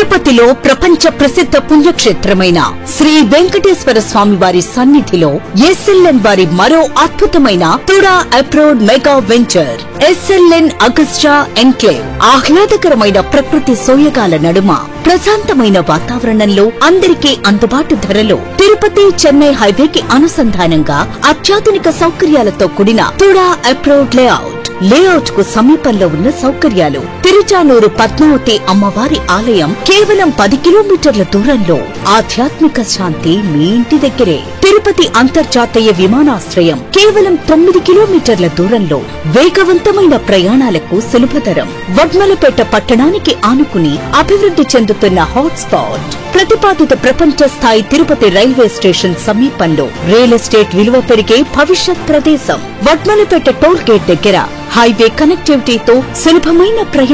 తిరుపతిలో ప్రపంచ ప్రసిద్ధ పుణ్యక్షేత్రమైన శ్రీ వెంకటేశ్వర స్వామి వారి సన్నిధిలో ఎస్ఎల్ఎన్ వారి మరో అద్భుతమైన TUDA approved mega venture SLN Agusta enclave. ఆహ్లాదకరమైన ప్రకృతి సోయగాల నడుమ ప్రశాంతమైన వాతావరణంలో అందరికీ అందుబాటు ధరలో తిరుపతి చెన్నై హైవేకి అనుసంధానంగా అత్యాధునిక సౌకర్యాలతో కూడిన తుడా అప్రోడ్ లేఅవుట్ కు సమీపంలో ఉన్న సౌకర్యాలు. తిరుచానూరు పద్మావతి అమ్మవారి ఆలయం కేవలం 10 కిలోమీటర్ల దూరంలో. ఆధ్యాత్మిక శాంతి మీ ఇంటి దగ్గరే. తిరుపతి అంతర్జాతీయ విమానాశ్రయం కేవలం 9 కిలోమీటర్ల దూరంలో. వేగవంతమైన ప్రయాణాలకు సులభతరం. వడ్మలపేట పట్టణానికి ఆనుకుని అభివృద్ధి చెందుతున్న హాట్స్పాట్. ప్రతిపాదిత ప్రపంచ స్థాయి తిరుపతి రైల్వే స్టేషన్ సమీపంలో రియల్ ఎస్టేట్ విలువ పెరిగే భవిష్యత్ ప్రదేశం. వడ్మలపేట టోల్ గేట్ దగ్గర హైవే కనెక్టివిటీతో సులభమైన ప్రయాణం.